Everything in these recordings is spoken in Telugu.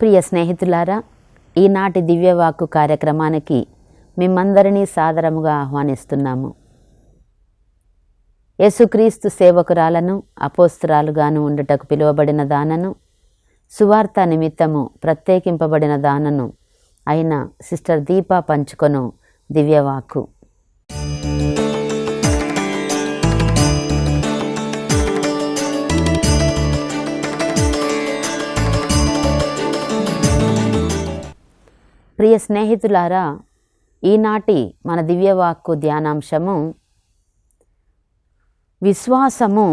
ప్రియ స్నేహితులారా, ఈనాటి దివ్యవాక్కు కార్యక్రమానికి మిమ్మందరినీ సాదరముగా ఆహ్వానిస్తున్నాము. యేసుక్రీస్తు సేవకురాలను అపోస్తరాలుగాను ఉండుటకు పిలువబడిన దానను, సువార్త నిమిత్తము ప్రత్యేకింపబడిన దానను అయిన సిస్టర్ దీప పంచుకొను దివ్యవాక్కు. ప్రియ స్నేహితులారా, ఈనాటి మన దివ్యవాక్కు ధ్యానాంశము విశ్వాసము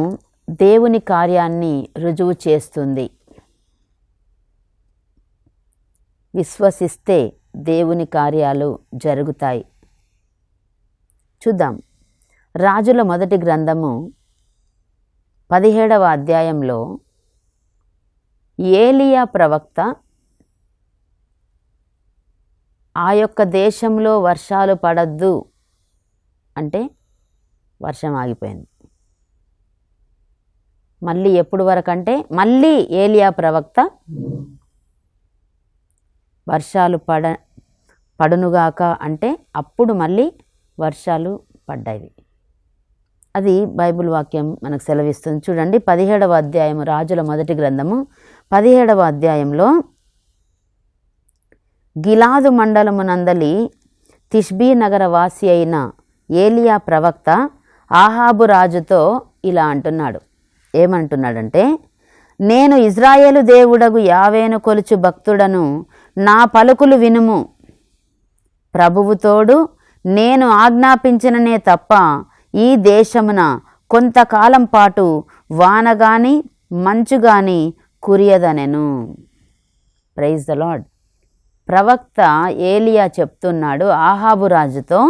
దేవుని కార్యాన్ని రుజువు చేస్తుంది. విశ్వసిస్తే దేవుని కార్యాలు జరుగుతాయి. చూద్దాం. రాజుల మొదటి గ్రంథము 17వ అధ్యాయంలో ఏలియా ప్రవక్త ఆ యొక్క దేశంలో వర్షాలు పడద్దు అంటే వర్షం ఆగిపోయింది. మళ్ళీ ఎప్పుడు వరకు అంటే మళ్ళీ ఏలియా ప్రవక్త వర్షాలు పడునుగాక అంటే అప్పుడు మళ్ళీ వర్షాలు పడ్డాయి. అది బైబిల్ వాక్యం మనకు సెలవిస్తుంది. చూడండి, 17వ అధ్యాయము, రాజుల మొదటి గ్రంథము 17వ అధ్యాయంలో గిలాదు మండలమునందలి తిష్బీ నగర వాసి అయిన ఏలియా ప్రవక్త ఆహాబు రాజుతో ఇలా అంటున్నాడు. ఏమంటున్నాడంటే, నేను ఇజ్రాయేలు దేవుడగు యావేను కొలుచు భక్తుడను, నా పలుకులు వినుము. ప్రభువుతోడు నేను ఆజ్ఞాపించిననే తప్ప ఈ దేశమున కొంతకాలం పాటు వానగాని మంచుగాని కురియదనెను. Praise the Lord. ప్రవక్త ఏలియా చెప్తున్నాడు ఆహాబు రాజుతో,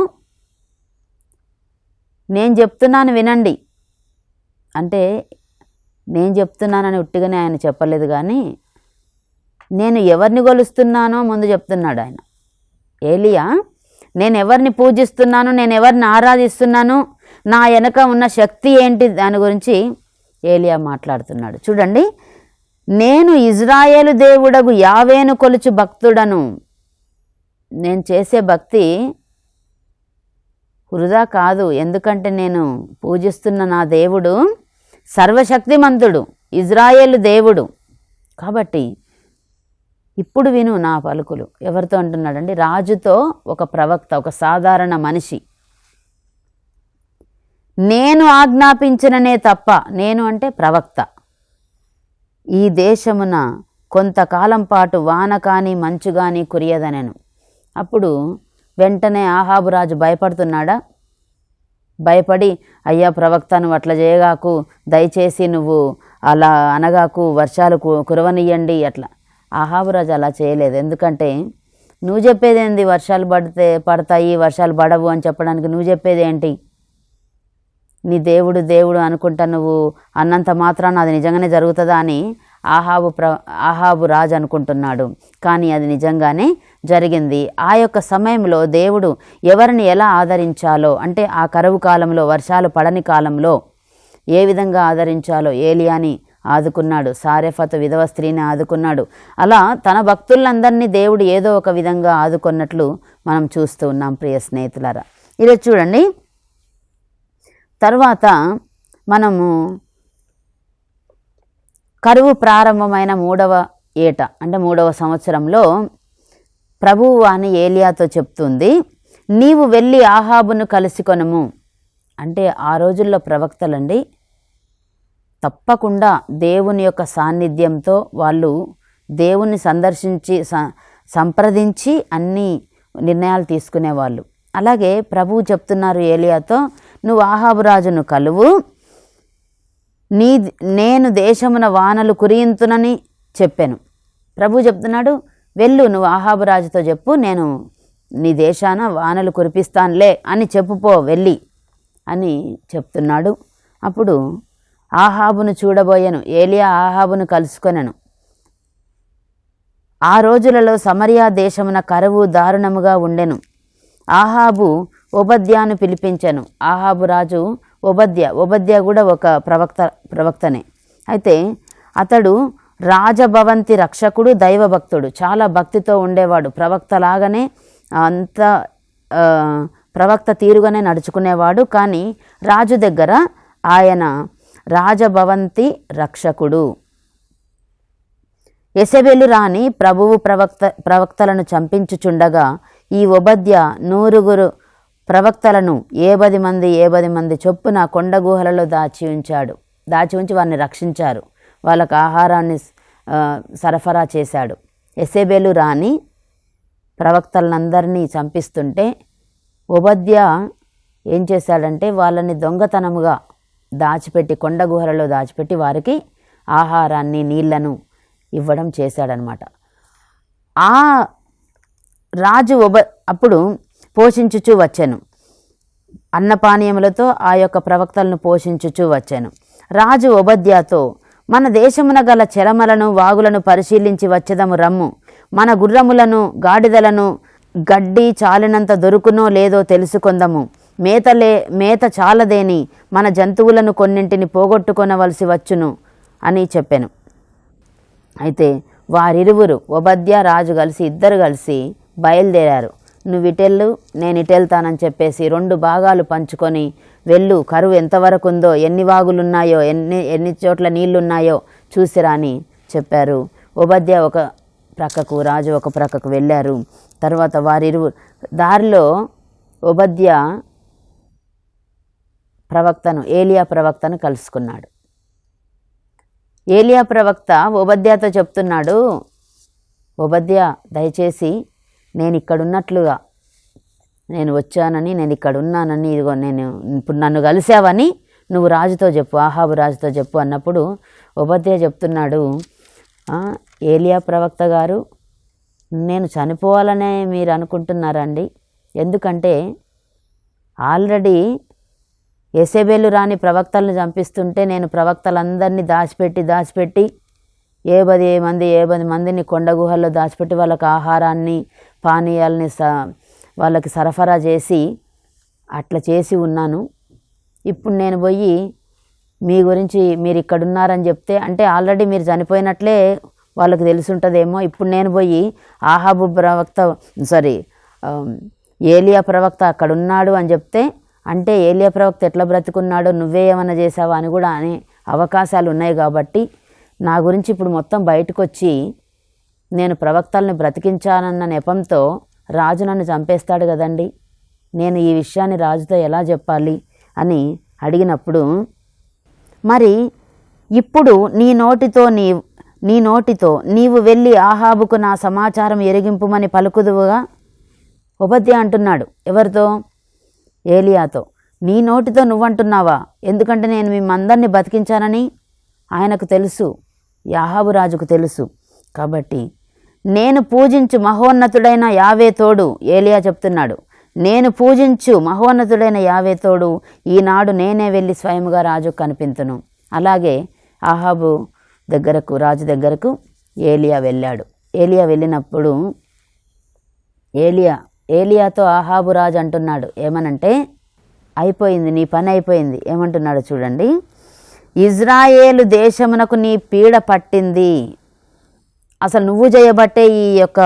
నేను చెప్తున్నాను వినండి అంటే, నేను చెప్తున్నానని ఉట్టిగానే ఆయన చెప్పలేదు, కానీ నేను ఎవరిని కొలుస్తున్నానో ముందు చెప్తున్నాడు ఆయన. ఏలియా, నేను ఎవరిని పూజిస్తున్నాను, నేను ఎవరిని ఆరాధిస్తున్నాను, నా వెనక ఉన్న శక్తి ఏంటి, దాని గురించి ఏలియా మాట్లాడుతున్నాడు. చూడండి, నేను ఇజ్రాయేలు దేవుడగు యావేను కొలుచు భక్తుడను. నేను చేసే భక్తి వృధా కాదు, ఎందుకంటే నేను పూజిస్తున్న నా దేవుడు సర్వశక్తిమంతుడు, ఇజ్రాయేలు దేవుడు. కాబట్టి ఇప్పుడు విను నా పలుకులు. ఎవరితో అంటున్నాడండి? రాజుతో, ఒక ప్రవక్త, ఒక సాధారణ మనిషి. నేను ఆజ్ఞాపించిననే తప్ప, నేను అంటే ప్రవక్త, ఈ దేశమున కొంతకాలం పాటు వాన కానీ మంచు కానీ కురియదనెను. అప్పుడు వెంటనే ఆహాబు రాజు భయపడుతున్నాడా? భయపడి, అయ్యా ప్రవక్త, నువ్వు అట్లా చేయగాకు, దయచేసి నువ్వు అలా అనగాకు, వర్షాలు కురవనియ్యండి అట్లా. ఆహాబు రాజు అలా చేయలేదు. ఎందుకంటే నువ్వు చెప్పేదేంటి, వర్షాలు పడతాయి వర్షాలు పడవు అని చెప్పడానికి నువ్వు చెప్పేదేంటి? నీ దేవుడు దేవుడు అనుకుంటా నువ్వు అన్నంత మాత్రాన అది నిజంగానే జరుగుతుందా అని ఆహాబు రాజు అనుకుంటున్నాడు. కానీ అది నిజంగానే జరిగింది. ఆ యొక్క సమయంలో దేవుడు ఎవరిని ఎలా ఆదరించాలో, అంటే ఆ కరువు కాలంలో, వర్షాలు పడని కాలంలో ఏ విధంగా ఆదరించాలో ఏలియాని ఆదుకున్నాడు, సారెఫతు విధవ స్త్రీని ఆదుకున్నాడు. అలా తన భక్తులందరినీ దేవుడు ఏదో ఒక విధంగా ఆదుకున్నట్లు మనం చూస్తూ ఉన్నాం. ప్రియ స్నేహితులారా, ఈరోజు చూడండి, తర్వాత మనము కరువు ప్రారంభమైన 3వ ఏట అంటే 3వ సంవత్సరంలో ప్రభువు అని ఏలియాతో చెప్తుంది, నీవు వెళ్ళి ఆహాబును కలుసుకొనుము. అంటే ఆ రోజుల్లో ప్రవక్తలండి తప్పకుండా దేవుని యొక్క సాన్నిధ్యంతో వాళ్ళు దేవుని సందర్శించి సంప్రదించి అన్ని నిర్ణయాలు తీసుకునేవాళ్ళు. అలాగే ప్రభువు చెప్తున్నారు ఏలియాతో, నువ్వు ఆహాబు రాజును కలువు, నేను దేశమున వానలు కురియింతునని చెప్పాను. ప్రభు చెప్తున్నాడు, వెళ్ళు, నువ్వు ఆహాబు రాజుతో చెప్పు, నేను నీ దేశాన వానలు కురిపిస్తానులే అని చెప్పుపో వెళ్ళి అని చెప్తున్నాడు. అప్పుడు ఆహాబును చూడబోయాను. ఏలియా ఆహాబును కలుసుకొనెను. ఆ రోజులలో సమరియా దేశమున కరువు దారుణముగా ఉండెను. ఆహాబు ఓబద్యాను పిలిపించెను. ఆహాబు రాజు ఓబద్య కూడా ఒక ప్రవక్తనే. అయితే అతడు రాజభవంతి రక్షకుడు, దైవభక్తుడు, చాలా భక్తితో ఉండేవాడు. ప్రవక్తలాగానే అంత ప్రవక్త తీరుగానే నడుచుకునేవాడు. కానీ రాజు దగ్గర ఆయన రాజభవంతి రక్షకుడు. యెజెబెలు రాణి ప్రభువు ప్రవక్తలను చంపించుచుండగా ఈ ఓబద్యా 100 ప్రవక్తలను 70 మంది చొప్పున కొండ గుహలలో దాచి ఉంచి వారిని రక్షించారు. వాళ్ళకు ఆహారాన్ని సరఫరా చేశాడు. యెజెబెలు రాణి ప్రవక్తలందరినీ చంపిస్తుంటే ఓబద్యా ఏం చేశాడంటే వాళ్ళని దొంగతనముగా దాచిపెట్టి, కొండ గుహలలో దాచిపెట్టి వారికి ఆహారాన్ని, నీళ్లను ఇవ్వడం చేశాడనమాట. ఆ రాజు అప్పుడు పోషించుచూ వచ్చాను, అన్నపానీయములతో ఆ యొక్క ప్రవక్తలను పోషించుచూ వచ్చాను. రాజు ఓబద్యాతో, మన దేశమున గల చెరమలను, వాగులను పరిశీలించి వచ్చేదము రమ్ము. మన గుర్రములను, గాడిదలను గడ్డి చాలినంత దొరుకునో లేదో తెలుసుకొందము. మేత చాలదేని మన జంతువులను కొన్నింటిని పోగొట్టుకొనవలసి వచ్చును అని చెప్పాను. అయితే వారిరువురు, ఓబద్యా రాజు ఇద్దరు కలిసి బయలుదేరారు. నువ్వు ఇటెళ్ళు, నేను ఇటెళ్తానని చెప్పేసి 2 భాగాలు పంచుకొని వెళ్ళు, కరువు ఎంతవరకు ఉందో, ఎన్ని వాగులున్నాయో, ఎన్ని చోట్ల నీళ్లున్నాయో చూసిరా అని చెప్పారు. ఓబద్యా ఒక ప్రక్కకు, రాజు ఒక ప్రక్కకు వెళ్ళారు. తర్వాత వారిరువురు దారిలో ఓబద్యా ఏలియా ప్రవక్తను కలుసుకున్నాడు. ఏలియా ప్రవక్త ఓబద్యాతో చెప్తున్నాడు, ఓబద్యా దయచేసి నేను ఇక్కడున్నట్లుగా, నేను వచ్చానని, నేను ఇక్కడ ఉన్నానని, ఇదిగో నేను ఇప్పుడు నన్ను కలిసావని నువ్వు రాజుతో చెప్పు, ఆహాబు రాజుతో చెప్పు అన్నప్పుడు ఓబద్యా చెప్తున్నాడు, ఏలియా ప్రవక్త గారు, నేను చనిపోవాలనే మీరు అనుకుంటున్నారండి? ఎందుకంటే ఆల్రెడీ యెజెబెలు రాణి ప్రవక్తలను చంపిస్తుంటే నేను ప్రవక్తలందరినీ దాచిపెట్టి 70 మందిని కొండ గుహల్లో దాచిపెట్టి వాళ్ళకి ఆహారాన్ని, పానీయాలని వాళ్ళకి సరఫరా చేసి అట్లా చేసి ఉన్నాను. ఇప్పుడు నేను పోయి మీ గురించి మీరు ఇక్కడున్నారని చెప్తే, అంటే ఆల్రెడీ మీరు చనిపోయినట్లే వాళ్ళకి తెలుసుంటుందేమో. ఇప్పుడు నేను పోయి ఆహాబు ప్రవక్త ఏలియా ప్రవక్త అక్కడున్నాడు అని చెప్తే, అంటే ఏలియా ప్రవక్త ఎట్లా బ్రతుకున్నాడో నువ్వే ఏమన్నా చేసావా అని కూడా అనే అవకాశాలు ఉన్నాయి. కాబట్టి నా గురించి ఇప్పుడు మొత్తం బయటకు వచ్చి నేను ప్రవక్తల్ని బ్రతికించానన్న నెపంతో రాజు నన్ను చంపేస్తాడు కదండి, నేను ఈ విషయాన్ని రాజుతో ఎలా చెప్పాలి అని అడిగినప్పుడు, మరి ఇప్పుడు నీ నోటితో నీవు వెళ్ళి ఆహాబుకు నా సమాచారం ఎరిగింపుమని పలుకుదువుగా. ఓబద్యా అంటున్నాడు ఎవరితో? ఏలియాతో. నీ నోటితో నువ్వంటున్నావా? ఎందుకంటే నేను మిమ్మందరినీ బతికించానని ఆయనకు తెలుసు, ఆహాబు రాజుకు తెలుసు. కాబట్టి నేను పూజించు మహోన్నతుడైన యావే తోడు, ఏలియా చెప్తున్నాడు, నేను పూజించు మహోన్నతుడైన యావే తోడు, ఈనాడు నేనే వెళ్ళి స్వయముగా రాజుకు కనిపించును. అలాగే ఆహాబు దగ్గరకు, రాజు దగ్గరకు ఏలియా వెళ్ళాడు. ఏలియా వెళ్ళినప్పుడు ఏలియాతో ఆహాబు రాజు అంటున్నాడు ఏమనంటే, అయిపోయింది, నీ పని అయిపోయింది. ఏమంటున్నాడు చూడండి, ఇజ్రాయేలు దేశమునకు నీ పీడ పట్టింది. అసలు నువ్వు చేయబట్టే ఈ యొక్క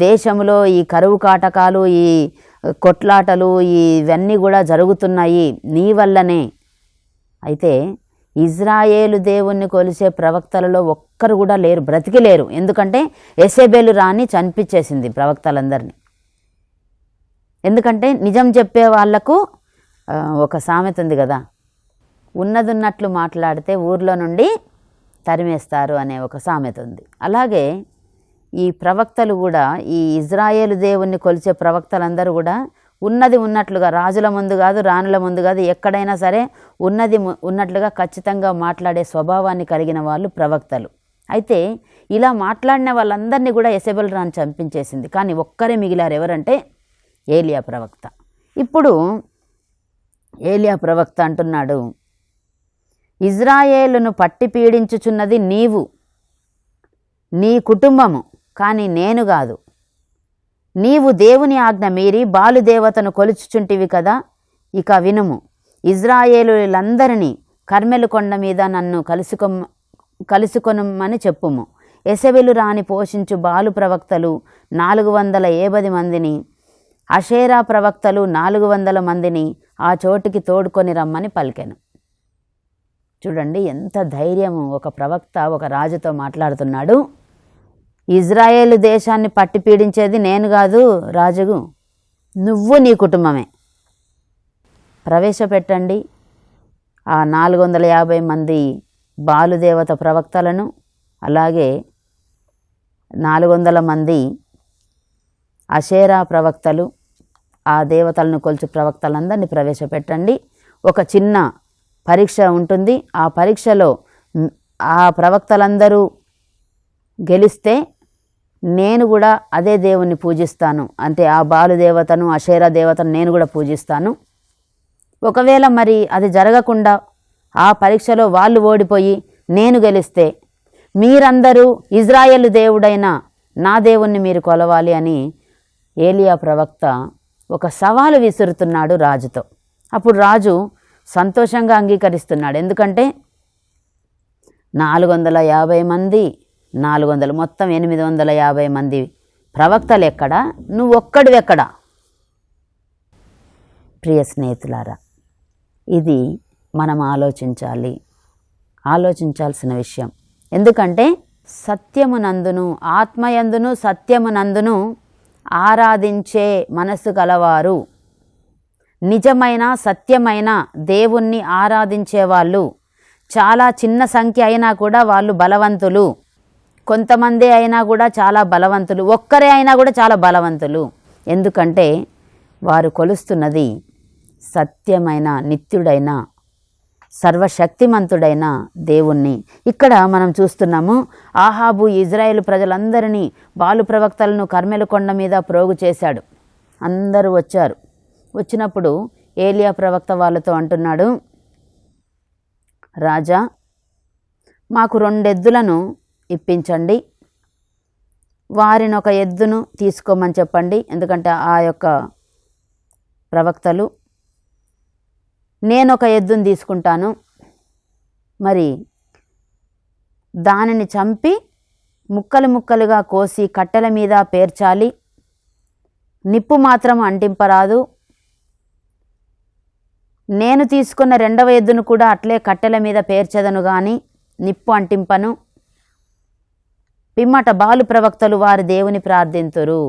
దేశంలో ఈ కరువు కాటకాలు, ఈ కొట్లాటలు, ఇవన్నీ కూడా జరుగుతున్నాయి నీ వల్లనే. అయితే ఇజ్రాయేలు దేవుణ్ణి కొలిసే ప్రవక్తలలో ఒక్కరు కూడా లేరు, బ్రతికి లేరు. ఎందుకంటే యెజెబెలు రాణి చంపించేసింది ప్రవక్తలందరినీ. ఎందుకంటే నిజం చెప్పే వాళ్లకు ఒక సామెత ఉంది కదా, ఉన్నదున్నట్లు మాట్లాడితే ఊర్లో నుండి తరిమేస్తారు అనే ఒక సామెత ఉంది. అలాగే ఈ ప్రవక్తలు కూడా, ఈ ఇజ్రాయేలు దేవుణ్ణి కొలిచే ప్రవక్తలందరూ కూడా ఉన్నది ఉన్నట్లుగా, రాజుల ముందు కాదు, రాణుల ముందు కాదు, ఎక్కడైనా సరే ఉన్నది ఉన్నట్లుగా ఖచ్చితంగా మాట్లాడే స్వభావాన్ని కలిగిన వాళ్ళు ప్రవక్తలు. అయితే ఇలా మాట్లాడిన వాళ్ళందరినీ కూడా యెజెబెలు రాణి చంపించేసింది. కానీ ఒక్కరే మిగిలారు, ఎవరంటే ఏలియా ప్రవక్త. ఇప్పుడు ఏలియా ప్రవక్త అంటున్నాడు, ఇజ్రాయేలును పట్టి పీడించుచున్నది నీవు, నీ కుటుంబము, కానీ నేను కాదు. నీవు దేవుని ఆజ్ఞ మీరి బాలు దేవతను కొలుచుచుంటివి కదా. ఇక వినుము, ఇజ్రాయేలులందరినీ కర్మెలు కొండ మీద నన్ను కలుసుకొనమని చెప్పుము. ఎసెబెలు రాణి పోషించు బాలు ప్రవక్తలు 450 మందిని, అషేరా ప్రవక్తలు 400 మందిని ఆ చోటికి తోడుకొని రమ్మని పలికెను. చూడండి ఎంత ధైర్యము! ఒక ప్రవక్త ఒక రాజుతో మాట్లాడుతున్నాడు. ఇజ్రాయేలు దేశాన్ని పట్టి పీడించేది నేను కాదు రాజుగు, నువ్వు నీ కుటుంబమే. ప్రవేశపెట్టండి ఆ 450 మంది బాలుదేవత ప్రవక్తలను, అలాగే 400 మంది అషేరా ప్రవక్తలు, ఆ దేవతలను కొలుచు ప్రవక్తలందరినీ ప్రవేశపెట్టండి. ఒక చిన్న పరీక్ష ఉంటుంది. ఆ పరీక్షలో ఆ ప్రవక్తలందరూ గెలిస్తే నేను కూడా అదే దేవుణ్ణి పూజిస్తాను, అంటే ఆ బాలుదేవతను అషేరా దేవతను నేను కూడా పూజిస్తాను. ఒకవేళ మరి అది జరగకుండా ఆ పరీక్షలో వాళ్ళు ఓడిపోయి నేను గెలిస్తే మీరందరూ ఇజ్రాయేలు దేవుడైన నా దేవుణ్ణి మీరు కొలవాలి అని ఏలియా ప్రవక్త ఒక సవాలు విసురుతున్నాడు రాజుతో. అప్పుడు రాజు సంతోషంగా అంగీకరిస్తున్నాడు. ఎందుకంటే 450 మంది 400 మొత్తం 850 మంది ప్రవక్తలు ఎక్కడా, నువ్వు ఒక్కడివెక్కడా? ప్రియ స్నేహితులారా, ఇది మనం ఆలోచించాల్సిన విషయం. ఎందుకంటే సత్యమునందును ఆత్మయందును సత్యమునందును ఆరాధించే మనసు గలవారు, నిజమైన సత్యమైన దేవుణ్ణి ఆరాధించే వాళ్ళు చాలా చిన్న సంఖ్య అయినా కూడా వాళ్ళు బలవంతులు. కొంతమంది అయినా కూడా చాలా బలవంతులు, ఒక్కరే అయినా కూడా చాలా బలవంతులు. ఎందుకంటే వారు కొలుస్తున్నది సత్యమైన నిత్యుడైన సర్వశక్తిమంతుడైన దేవుణ్ణి. ఇక్కడ మనం చూస్తున్నాము, ఆహాబు ఇజ్రాయేలు ప్రజలందరినీ బాలు ప్రవక్తలను కర్మెలు కొండ మీద ప్రోగు చేశాడు. అందరూ వచ్చారు. వచ్చినప్పుడు ఏలియా ప్రవక్త వాళ్ళతో అంటున్నాడు, రాజా మాకు 2 ఎద్దులను ఇప్పించండి, వారిని ఒక ఎద్దును తీసుకోమని చెప్పండి. ఎందుకంటే ఆ యొక్క ప్రవక్తలు నేను ఒక ఎద్దును తీసుకుంటాను, మరి దానిని చంపి ముక్కలు ముక్కలుగా కోసి కట్టెల మీద పేర్చాలి, నిప్పు మాత్రం అంటింపరాదు. నేను తీసుకున్న 2వ ఎద్దును కూడా అట్లే కట్టెల మీద పేర్చదను గాని నిప్పు అంటింపను. పిమ్మట బాలు ప్రవక్తలు వారి దేవుని ప్రార్థింతురు,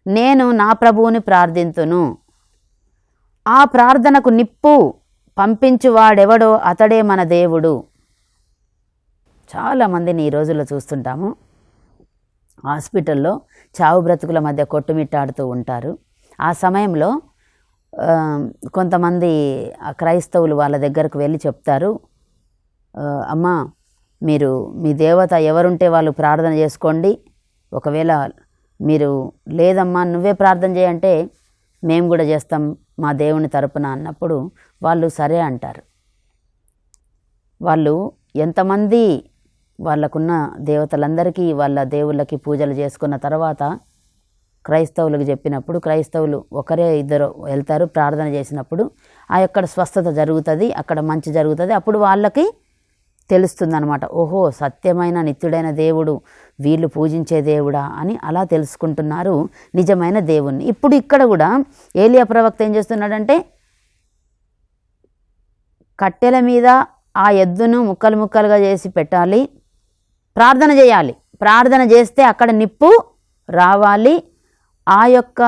నేను నా ప్రభువుని ప్రార్థింతును. ఆ ప్రార్థనకు నిప్పు పంపించువాడెవడో అతడే మన దేవుడు. చాలామందిని ఈ రోజుల్లో చూస్తుంటాము, హాస్పిటల్లో చావు బ్రతుకుల మధ్య కొట్టుమిట్టాడుతూ ఉంటారు. ఆ సమయంలో కొంతమంది క్రైస్తవులు వాళ్ళ దగ్గరకు వెళ్ళి చెప్తారు, అమ్మా మీరు మీ దేవత ఎవరుంటే వాళ్ళు ప్రార్థన చేసుకోండి, ఒకవేళ మీరు లేదమ్మా నువ్వే ప్రార్థన చేయంటే మేము కూడా చేస్తాం మా దేవుని తరపున అన్నప్పుడు వాళ్ళు సరే అంటారు. వాళ్ళు ఎంతమంది వాళ్ళకున్న దేవతలందరికీ వాళ్ళ దేవుళ్ళకి పూజలు చేసుకున్న తర్వాత క్రైస్తవులకు చెప్పినప్పుడు క్రైస్తవులు ఒకరే ఇద్దరు వెళ్తారు, ప్రార్థన చేసినప్పుడు ఆ యొక్క స్వస్థత జరుగుతుంది, అక్కడ మంచి జరుగుతుంది. అప్పుడు వాళ్ళకి తెలుస్తుందన్నమాట, ఓహో సత్యమైన నిత్యుడైన దేవుడు వీళ్ళు పూజించే దేవుడా అని అలా తెలుసుకుంటున్నారు నిజమైన దేవుణ్ణి. ఇప్పుడు ఇక్కడ కూడా ఏలియా ప్రవక్త ఏం చేస్తున్నాడంటే కట్టెల మీద ఆ ఎద్దును ముక్కలు ముక్కలుగా చేసి పెట్టాలి, ప్రార్థన చేయాలి. ప్రార్థన చేస్తే అక్కడ నిప్పు రావాలి, ఆ యొక్క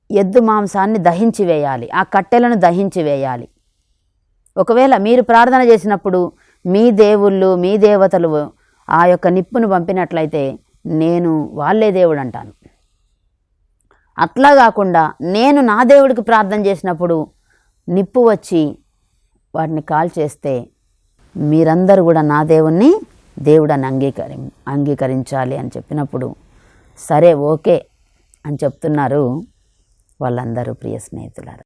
ఎద్దు మాంసాన్ని దహించి వేయాలి, ఆ కట్టెలను దహించి వేయాలి. ఒకవేళ మీరు ప్రార్థన చేసినప్పుడు మీ దేవుళ్ళు మీ దేవతలు ఆ యొక్క నిప్పును పంపినట్లయితే నేను వాళ్ళే దేవుడు అంటాను. అట్లా కాకుండా నేను నా దేవుడికి ప్రార్థన చేసినప్పుడు నిప్పు వచ్చి వాటిని కాల్చేస్తే మీరందరూ కూడా నా దేవుణ్ణి దేవుడని అంగీకరించాలి అని చెప్పినప్పుడు సరే ఓకే అని చెప్తున్నారు వాళ్ళందరూ. ప్రియ స్నేహితులారా,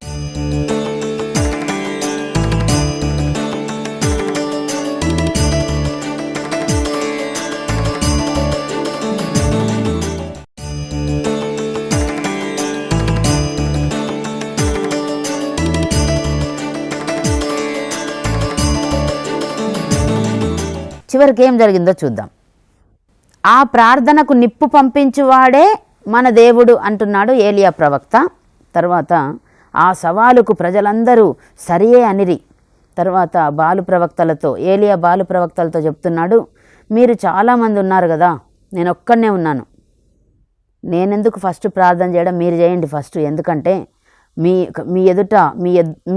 చివరికి ఏం జరిగిందో చూద్దాం. ఆ ప్రార్థనకు నిప్పు పంపించువాడే మన దేవుడు అంటున్నాడు ఏలియా ప్రవక్త. తర్వాత ఆ సవాలుకు ప్రజలందరూ సరియే అనిరి. తర్వాత ఏలియా బాలు ప్రవక్తలతో చెప్తున్నాడు, మీరు చాలామంది ఉన్నారు కదా, నేను ఒక్కడనే ఉన్నాను, నేనెందుకు ఫస్ట్ ప్రార్థన చేయడం, మీరు చేయండి ఫస్ట్. ఎందుకంటే మీ ఎదుట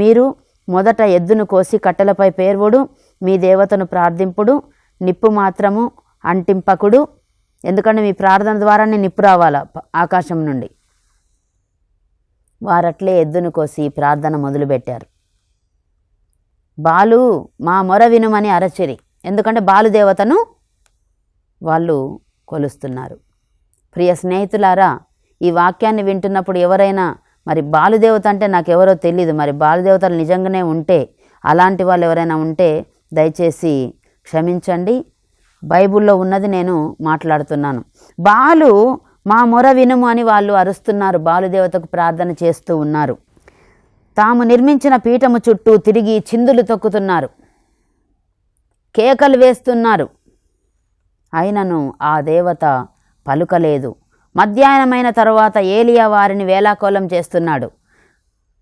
మీరు మొదట ఎద్దును కోసి కట్టెలపై పేర్వుడు, మీ దేవతను ప్రార్థింపుడు, నిప్పు మాత్రము అంటింపకుడు. ఎందుకంటే మీ ప్రార్థన ద్వారానే నిప్పు రావాలా ఆకాశం నుండి. వారట్లే ఎద్దును కోసి ప్రార్థన మొదలుపెట్టారు. బాలు మా మొర వినుమని అరచిరి. ఎందుకంటే బాలు దేవతను వాళ్ళు కొలుస్తున్నారు. ప్రియ స్నేహితులారా, ఈ వాక్యాన్ని వింటున్నప్పుడు ఎవరైనా మరి బాలుదేవత అంటే నాకెవరో తెలీదు, మరి బాలుదేవతలు నిజంగానే ఉంటే, అలాంటి వాళ్ళు ఎవరైనా ఉంటే దయచేసి క్షమించండి. బైబిల్లో ఉన్నది నేను మాట్లాడుతున్నాను. బాలు మా మొర వినుము అని వాళ్ళు అరుస్తున్నారు, బాలుదేవతకు ప్రార్థన చేస్తూ ఉన్నారు. తాము నిర్మించిన పీఠము చుట్టూ తిరిగి చిందులు తొక్కుతున్నారు, కేకలు వేస్తున్నారు. అయినను ఆ దేవత పలుకలేదు. మధ్యాహ్నమైన తరువాత ఏలియా వారిని వేలాకోలం చేస్తున్నాడు.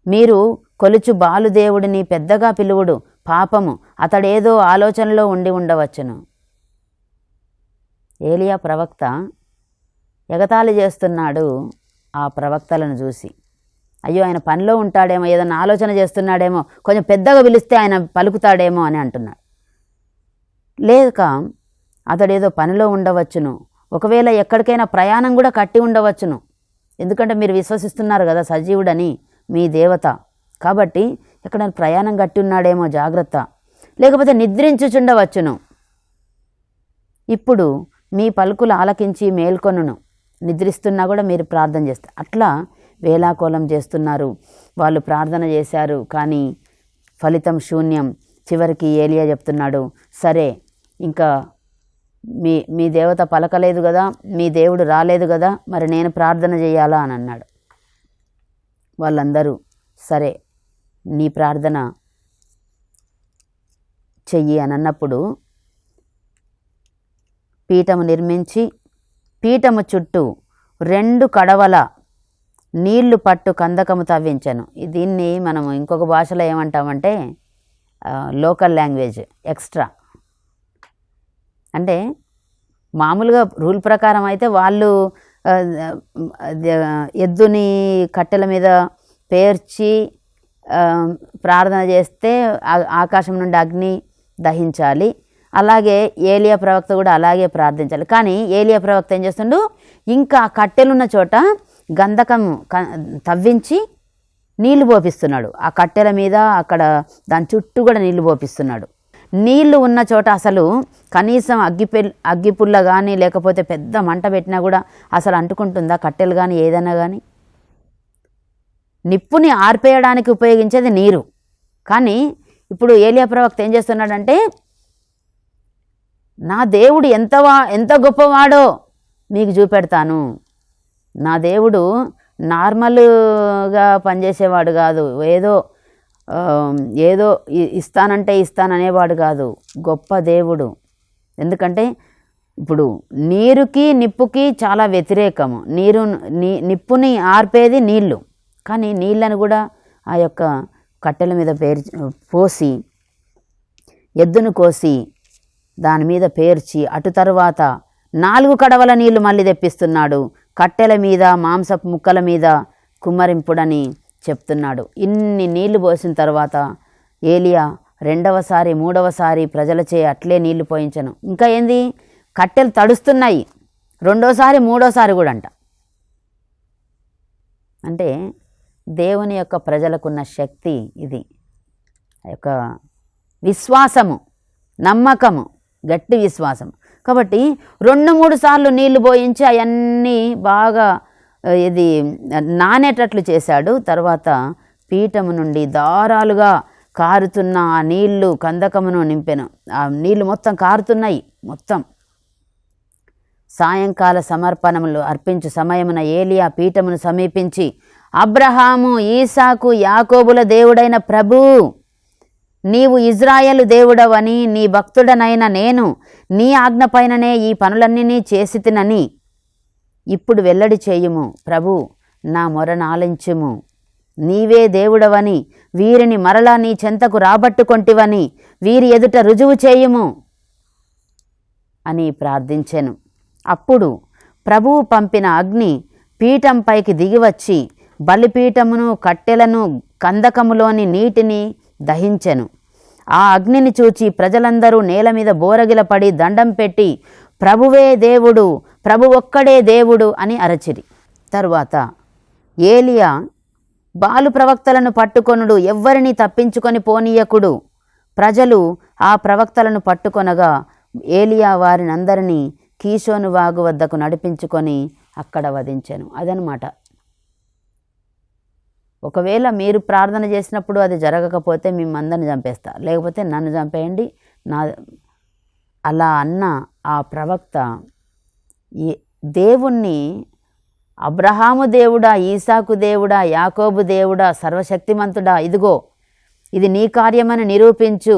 మీరు కొలుచు బాలుదేవుడిని పెద్దగా పిలువుడు, పాపము అతడేదో ఆలోచనలో ఉండి ఉండవచ్చును. ఏలియా ప్రవక్త ఎగతాళి చేస్తున్నాడు ఆ ప్రవక్తలను చూసి. అయ్యో ఆయన పనిలో ఉంటాడేమో, ఏదైనా ఆలోచన చేస్తున్నాడేమో, కొంచెం పెద్దగా పిలిస్తే ఆయన పలుకుతాడేమో అని అంటున్నాడు. లేక అతడేదో పనిలో ఉండవచ్చును, ఒకవేళ ఎక్కడికైనా ప్రయాణం కూడా కట్టి ఉండవచ్చును. ఎందుకంటే మీరు విశ్వసిస్తున్నారు కదా సజీవుడని మీ దేవత, కాబట్టి ఎక్కడైనా ప్రయాణం కట్టి ఉన్నాడేమో జాగ్రత్త, లేకపోతే నిద్రించుచుండవచ్చును. ఇప్పుడు మీ పలుకులు ఆలకించి మేల్కొనును, నిద్రిస్తున్నా కూడా మీరు ప్రార్థన చేస్తారు. అట్లా వేలాకోలం చేస్తున్నారు. వాళ్ళు ప్రార్థన చేశారు, కానీ ఫలితం చివరికి ఏలియా చెప్తున్నాడు, సరే ఇంకా మీ దేవత పలకలేదు కదా, మీ దేవుడు రాలేదు కదా, మరి నేను ప్రార్థన చేయాలా అని అన్నాడు. వాళ్ళందరూ సరే నీ ప్రార్థన చెయ్యి అని అన్నప్పుడు పీఠము నిర్మించి పీఠము చుట్టూ 2 కడవల నీళ్లు పట్టు కందకము తవ్వించను. దీన్ని మనం ఇంకొక భాషలో ఏమంటామంటే లోకల్ లాంగ్వేజ్ ఎక్స్ట్రా. అంటే మామూలుగా రూల్ ప్రకారం అయితే వాళ్ళు ఎద్దుని కట్టెల మీద పేర్చి ప్రార్థన చేస్తే ఆకాశం నుండి అగ్ని దహించాలి. అలాగే ఏలియా ప్రవక్త కూడా అలాగే ప్రార్థించాలి. కానీ ఏలియా ప్రవక్త ఏం చేస్తుండు, ఇంకా కట్టెలున్న చోట గంధకం తవ్వించి నీళ్లు పోపిస్తున్నాడు. ఆ కట్టెల మీద అక్కడ దాని చుట్టూ కూడా నీళ్లు పోపిస్తున్నాడు. నీళ్లు ఉన్న చోట అసలు కనీసం అగ్గిపుల్ల కానీ లేకపోతే పెద్ద మంట పెట్టినా కూడా అసలు అంటుకుంటుందా కట్టెలు కానీ ఏదైనా కానీ? నిప్పుని ఆర్పేయడానికి ఉపయోగించేది నీరు. కానీ ఇప్పుడు ఏలియా ప్రవక్త ఏం చేస్తున్నాడంటే, నా దేవుడు ఎంత గొప్పవాడో మీకు చూపెడతాను. నా దేవుడు నార్మల్గా పనిచేసేవాడు కాదు, ఏదో ఇస్తాననేవాడు కాదు, గొప్ప దేవుడు. ఎందుకంటే ఇప్పుడు నీరుకి నిప్పుకి చాలా వ్యతిరేకము. నిప్పుని ఆర్పేది నీళ్లు, కానీ నీళ్ళను కూడా ఆ యొక్క కట్టెల మీద పోసి ఎద్దును కోసి దాని మీద పేర్చి అటు తర్వాత 4 కడవల నీళ్లు మళ్ళీ తెప్పిస్తున్నాడు. కట్టెల మీద మాంసపు ముక్కల మీద కుమ్మరింపుడని చెప్తున్నాడు. ఇన్ని నీళ్లు పోసిన తర్వాత ఏలియా 2వసారి 3వసారి ప్రజలచే అట్లే నీళ్లు పోయించను. ఇంకా ఏంది, కట్టెలు తడుస్తున్నాయి. 2వసారి 3వసారి కూడా అంట. అంటే దేవుని యొక్క ప్రజలకున్న శక్తి ఇది, యొక్క విశ్వాసము, నమ్మకము, గట్టి విశ్వాసం. కాబట్టి 2-3 సార్లు నీళ్లు పోయించి అవన్నీ బాగా నానేటట్లు చేశాడు. తర్వాత పీఠము నుండి దారాలుగా కారుతున్న ఆ నీళ్లు కందకమును నింపెను. ఆ నీళ్లు మొత్తం కారుతున్నాయి. మొత్తం సాయంకాల సమర్పణములు అర్పించు సమయమున ఏలియా పీఠమును సమీపించి, అబ్రహాము, ఈసాకు, యాకోబుల దేవుడైన ప్రభు, నీవు ఇజ్రాయేలు దేవుడవని నీ భక్తుడనైన నేను నీ ఆజ్ఞపైననే ఈ పనులన్నీ చేసితినని ఇప్పుడు వెల్లడి చేయుము. ప్రభు, నా మొరనాలించుము. నీవే దేవుడవని వీరిని మరలా నీ చెంతకు రాబట్టుకొంటివని వీరి ఎదుట రుజువు చేయుము అని ప్రార్థించెను. అప్పుడు ప్రభువు పంపిన అగ్ని పీఠంపైకి దిగివచ్చి బలిపీఠమును కట్టెలను కందకములోని నీటిని దహించెను. ఆ అగ్నిని చూచి ప్రజలందరూ నేల మీద బోరగిలపడి దండం పెట్టి ప్రభువే దేవుడు, ప్రభు ఒక్కడే దేవుడు అని అరచిరి. తరువాత ఏలియా, బాలు ప్రవక్తలను పట్టుకొనుడు, ఎవ్వరిని తప్పించుకొని పోనీయకుడు. ప్రజలు ఆ ప్రవక్తలను పట్టుకొనగా ఏలియా వారిని అందరినీ కీషోను వాగు వద్దకు నడిపించుకొని అక్కడ వధించెను. అదనమాట. ఒకవేళ మీరు ప్రార్థన చేసినప్పుడు అది జరగకపోతే మిమ్మల్ని చంపేస్తా, లేకపోతే నన్ను చంపేయండి. అలా అన్న ఆ ప్రవక్త దేవుణ్ణి, అబ్రహాము దేవుడా, ఈసాకు దేవుడా, యాకోబు దేవుడా, సర్వశక్తిమంతుడా, ఇదిగో ఇది నీ కార్యమని నిరూపించు.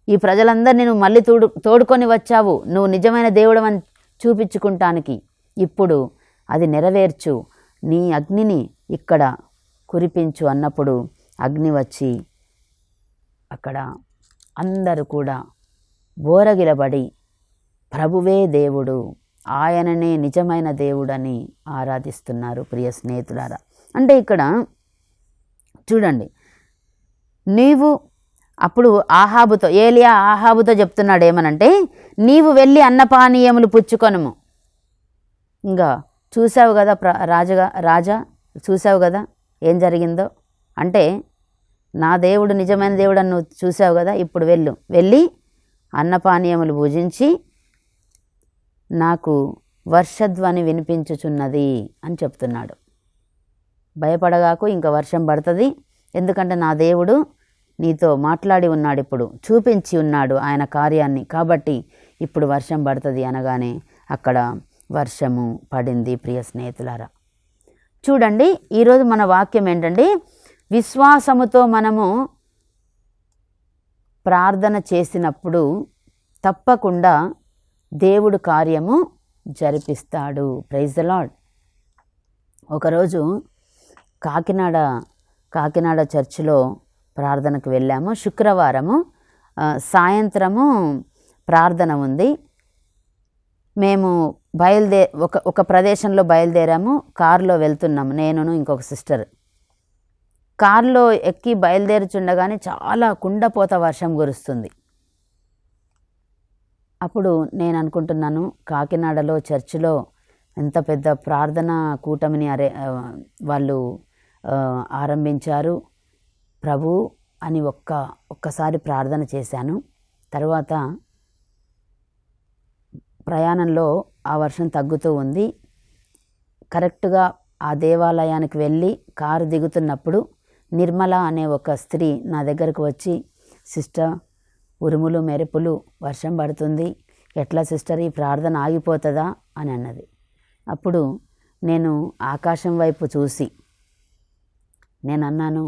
ఈ ప్రజలందరినీ నువ్వు మళ్ళీ తోడుకొని వచ్చావు, నువ్వు నిజమైన దేవుడవని చూపించుకుంటానికి. ఇప్పుడు అది నెరవేర్చు, నీ అగ్నిని ఇక్కడ కురిపించు అన్నప్పుడు అగ్ని వచ్చి అక్కడ అందరూ కూడా బోరగిలబడి ప్రభువే దేవుడు, ఆయననే నిజమైన దేవుడని ఆరాధిస్తున్నారు. ప్రియ స్నేహితులారా, అంటే ఇక్కడ చూడండి, నీవు అప్పుడు ఏలియా ఆహాబుతో చెప్తున్నాడు ఏమనంటే, నీవు వెళ్ళి అన్నపానీయములు పుచ్చుకొనుము. ఇంకా చూసావు కదా రాజా చూసావు కదా ఏం జరిగిందో. అంటే నా దేవుడు నిజమైన దేవుడు అని నువ్వు చూసావు కదా, ఇప్పుడు వెళ్ళి అన్నపానీయములు భుజించి నాకు వర్షధ్వని వినిపించుచున్నది అని చెప్తున్నాడు. భయపడగాకు, ఇంకా వర్షం పడుతుంది, ఎందుకంటే నా దేవుడు నీతో మాట్లాడి ఉన్నాడు, ఇప్పుడు చూపించి ఉన్నాడు ఆయన కార్యాన్ని, కాబట్టి ఇప్పుడు వర్షం పడుతుంది అనగానే అక్కడ వర్షము పడింది. ప్రియ స్నేహితులారా, చూడండి, ఈరోజు మన వాక్యం ఏంటంటే, విశ్వాసముతో మనము ప్రార్థన చేసినప్పుడు తప్పకుండా దేవుడు కార్యము జరిపిస్తాడు. Praise the lord. ఒకరోజు కాకినాడ చర్చిలో ప్రార్థనకు వెళ్ళాము. శుక్రవారము సాయంత్రము ప్రార్థన ఉంది. మేము ఒక ప్రదేశంలో బయలుదేరాము. కారులో వెళ్తున్నాము, నేనును ఇంకొక సిస్టర్. కారులో ఎక్కి బయలుదేరుచుండగానే చాలా కుండపోత వర్షం కురుస్తుంది. అప్పుడు నేను అనుకుంటున్నాను, కాకినాడలో చర్చిలో ఎంత పెద్ద ప్రార్థన కూటమిని వాళ్ళు ఆరంభించారు ప్రభు అని ఒక్కసారి ప్రార్థన చేశాను. తర్వాత ప్రయాణంలో ఆ వర్షం తగ్గుతూ ఉంది. కరెక్ట్గా ఆ దేవాలయానికి వెళ్ళి కారు దిగుతున్నప్పుడు నిర్మల అనే ఒక స్త్రీ నా దగ్గరకు వచ్చి, సిస్టర్, ఉరుములు మెరుపులు, వర్షం పడుతుంది, ఎట్లా సిస్టర్ ఈ ప్రార్థన ఆగిపోతుందా అని అన్నది. అప్పుడు నేను ఆకాశం వైపు చూసి నేను అన్నాను,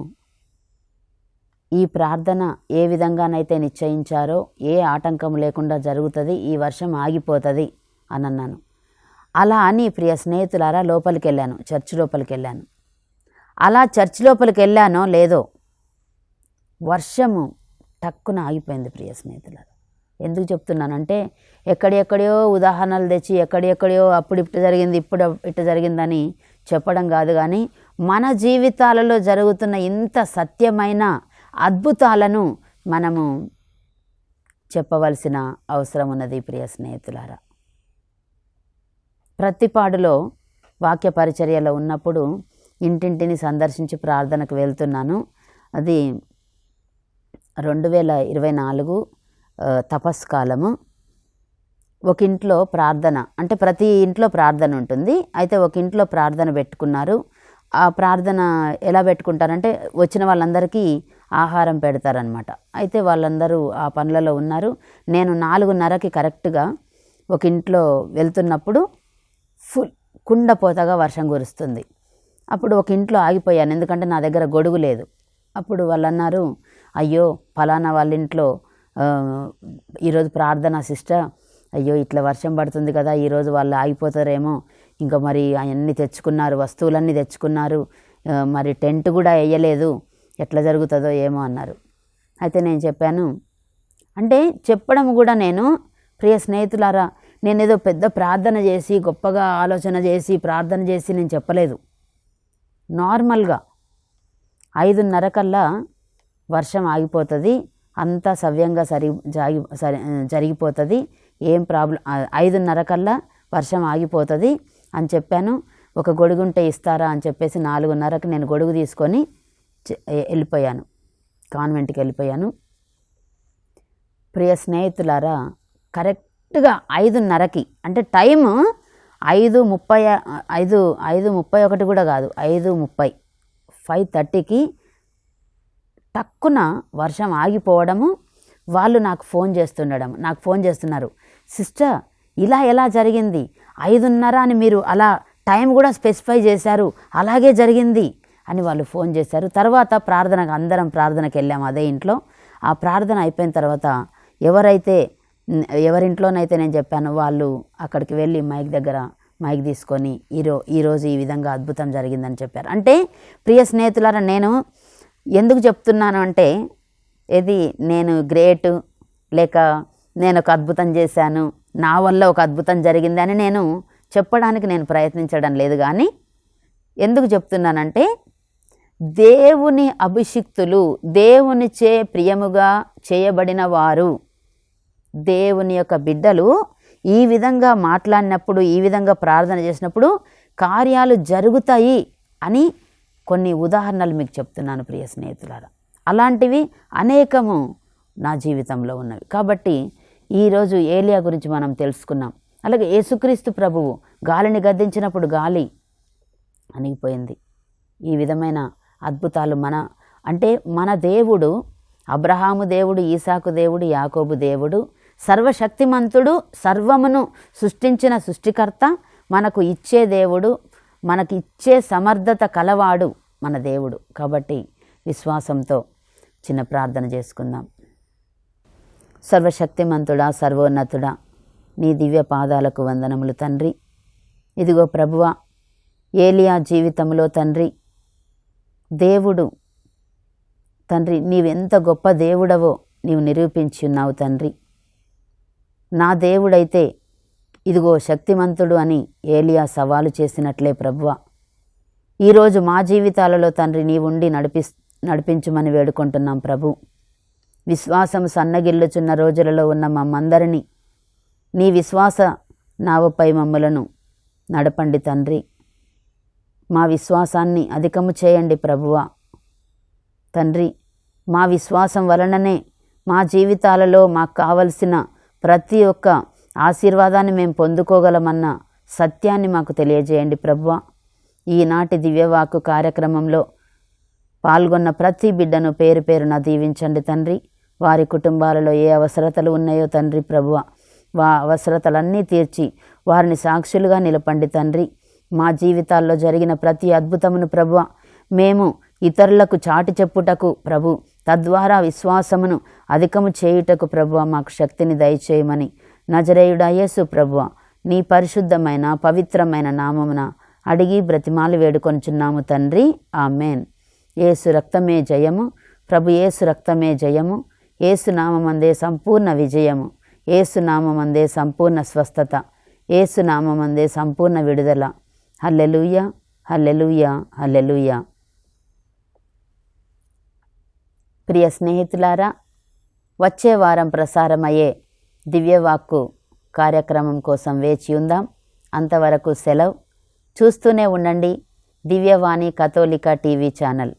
ఈ ప్రార్థన ఏ విధంగానైతే నిశ్చయించారో ఏ ఆటంకం లేకుండా జరుగుతుంది, ఈ వర్షం ఆగిపోతుంది అని అన్నాను. అలా అని ప్రియ స్నేహితులారా లోపలికి వెళ్ళాను, చర్చి లోపలికి వెళ్ళాను. అలా చర్చి లోపలికి వెళ్ళానో లేదో వర్షము టక్కున ఆగిపోయింది. ప్రియ స్నేహితులారా, ఎందుకు చెప్తున్నానంటే, ఎక్కడెక్కడో ఉదాహరణలు తెచ్చి ఎక్కడెక్కడో అప్పుడు ఇట్టు జరిగింది, ఇప్పుడు ఇట్టు జరిగిందని చెప్పడం కాదు, కానీ మన జీవితాలలో జరుగుతున్న ఇంత సత్యమైన అద్భుతాలను మనము చెప్పవలసిన అవసరం ఉన్నది. ప్రియ స్నేహితులారా, ప్రతిపాడులో వాక్య పరిచర్యలో ఉన్నప్పుడు ఇంటింటిని సందర్శించి ప్రార్థనకు వెళ్తున్నాను. అది 2024 తపస్కాలము. ఒక ఇంట్లో ప్రార్థన, అంటే ప్రతి ఇంట్లో ప్రార్థన ఉంటుంది. అయితే ఒక ఇంట్లో ప్రార్థన పెట్టుకున్నారు. ఆ ప్రార్థన ఎలా పెట్టుకుంటారంటే, వచ్చిన వాళ్ళందరికీ ఆహారం పెడతారనమాట. అయితే వాళ్ళందరూ ఆ పనులలో ఉన్నారు. నేను 4:30కి కరెక్ట్గా ఒక ఇంట్లో వెళ్తున్నప్పుడు కుండపోతగా వర్షం కురుస్తుంది. అప్పుడు ఒక ఇంట్లో ఆగిపోయాను, ఎందుకంటే నా దగ్గర గొడుగు లేదు. అప్పుడు వాళ్ళు అన్నారు, అయ్యో ఫలానా వాళ్ళ ఇంట్లో ఈరోజు ప్రార్థన సిస్టర్, అయ్యో ఇట్లా వర్షం పడుతుంది కదా, ఈరోజు వాళ్ళు ఆగిపోతారేమో, ఇంకా మరి అవన్నీ తెచ్చుకున్నారు, వస్తువులన్నీ తెచ్చుకున్నారు, మరి టెంట్ కూడా వేయలేదు, ఎట్లా జరుగుతుందో ఏమో అన్నారు. అయితే నేను చెప్పాను, అంటే చెప్పడం కూడా నేను, ప్రియ స్నేహితులారా, నేనేదో పెద్ద ప్రార్థన చేసి గొప్పగా ఆలోచన చేసి ప్రార్థన చేసి నేను చెప్పలేదు. నార్మల్గా 5:30 కల్లా వర్షం ఆగిపోతుంది, అంతా సవ్యంగా జరిగిపోతుంది, ఏం ప్రాబ్లం, 5:30 కల్లా వర్షం ఆగిపోతుంది అని చెప్పాను. ఒక గొడుగుంటే ఇస్తారా అని చెప్పేసి 4:30కి నేను గొడుగు తీసుకొని వెళ్ళిపోయాను, కాన్వెంట్కి వెళ్ళిపోయాను. ప్రియ స్నేహితులారా, కరెక్ట్గా 5:30కి, అంటే టైము 5:31 కూడా కాదు, 5:30కి టక్కున వర్షం ఆగిపోవడము. వాళ్ళు నాకు ఫోన్ చేస్తున్నారు, సిస్టర్ ఇలా ఎలా జరిగింది, 5:30 అని మీరు అలా టైం కూడా స్పెసిఫై చేశారు, అలాగే జరిగింది అని వాళ్ళు ఫోన్ చేశారు. తర్వాత అందరం ప్రార్థనకి వెళ్ళాము అదే ఇంట్లో. ఆ ప్రార్థన అయిపోయిన తర్వాత ఎవరింట్లోనైతే నేను చెప్పాను వాళ్ళు అక్కడికి వెళ్ళి మైక్ తీసుకొని ఈరోజు ఈ విధంగా అద్భుతం జరిగిందని చెప్పారు. అంటే ప్రియ స్నేహితులారా, నేను ఎందుకు చెప్తున్నాను అంటే, నేను గ్రేట్, లేక నేను ఒక అద్భుతం చేశాను, నా వల్ల ఒక అద్భుతం జరిగింది అని నేను చెప్పడానికి నేను ప్రయత్నించడం లేదు. కానీ ఎందుకు చెప్తున్నానంటే, దేవుని అభిషిక్తులు, దేవునిచే ప్రియముగా చేయబడిన వారు, దేవుని యొక్క బిడ్డలు ఈ విధంగా మాట్లాడినప్పుడు, ఈ విధంగా ప్రార్థన చేసినప్పుడు కార్యాలు జరుగుతాయి అని కొన్ని ఉదాహరణలు మీకు చెప్తున్నాను ప్రియ స్నేహితులారా. అలాంటివి అనేకము నా జీవితంలో ఉన్నవి. కాబట్టి ఈరోజు ఏలియా గురించి మనం తెలుసుకున్నాం. అలాగే యేసుక్రీస్తు ప్రభువు గాలిని గద్దించినప్పుడు గాలి అణిగిపోయింది. ఈ విధమైన అద్భుతాలు మన దేవుడు, అబ్రహాము దేవుడు, ఈసాకు దేవుడు, యాకోబు దేవుడు, సర్వశక్తిమంతుడు, సర్వమును సృష్టించిన సృష్టికర్త, మనకు ఇచ్చే దేవుడు, మనకి ఇచ్చే సమర్థత కలవాడు మన దేవుడు. కాబట్టి విశ్వాసంతో చిన్న ప్రార్థన చేసుకుందాం. సర్వశక్తిమంతుడా, సర్వోన్నతుడా, నీ దివ్య పాదాలకు వందనములు తండ్రి. ఇదిగో ప్రభువా, ఏలియా జీవితంలో తండ్రి, దేవుడు తండ్రి, నీవెంత గొప్ప దేవుడవో నీవు నిరూపించి ఉన్నావు తండ్రి. నా దేవుడైతే ఇదిగో శక్తిమంతుడు అని ఏలియా సవాలు చేసినట్లే ప్రభువా, ఈరోజు మా జీవితాలలో తండ్రి నీవుండి నడిపించమని వేడుకుంటున్నాం ప్రభు. విశ్వాసం సన్నగిల్లుచున్న రోజులలో ఉన్న మమ్మందరినీ నీ విశ్వాస నావపై మమ్మలను నడపండి తండ్రి. మా విశ్వాసాన్ని అధికము చేయండి ప్రభువా తండ్రి. మా విశ్వాసం వలననే మా జీవితాలలో మాకు కావలసిన ప్రతి ఒక్క ఆశీర్వాదాన్ని మేము పొందుకోగలమన్న సత్యాన్ని మాకు తెలియజేయండి ప్రభువా. ఈనాటి దివ్యవాక్కు కార్యక్రమంలో పాల్గొన్న ప్రతి బిడ్డను పేరు పేరున దీవించండి తండ్రి. వారి కుటుంబాలలో ఏ అవసరతలు ఉన్నాయో తండ్రి ప్రభువా, అవసరతలన్నీ తీర్చి వారిని సాక్షులుగా నిలపండి తండ్రి. మా జీవితాల్లో జరిగిన ప్రతి అద్భుతమును ప్రభువా మేము ఇతరులకు చాటి చెప్పుటకు ప్రభు, తద్వారా విశ్వాసమును అధికము చేయుటకు ప్రభువా మాకు శక్తిని దయచేయమని నజరేయుడా యేసు ప్రభువా నీ పరిశుద్ధమైన పవిత్రమైన నామమున అడిగి బ్రతిమాలి వేడుకొంచున్నాము తండ్రి. ఆమెన్. యేసు రక్తమే జయము, ప్రభు యేసు రక్తమే జయము, యేసు నామమందే సంపూర్ణ విజయము, యేసు నామమందే సంపూర్ణ స్వస్థత, యేసు నామమందే సంపూర్ణ విడుదల. హల్లెలూయా, హల్లెలూయా, హల్లెలూయా. ప్రియ స్నేహితులారా, వచ్చే వారం ప్రసారమయ్యే దివ్యవాక్కు కార్యక్రమం కోసం వేచి ఉందాం. అంతవరకు సెలవు. చూస్తూనే ఉండండి దివ్యవాణి కథోలిక టీవీ ఛానల్.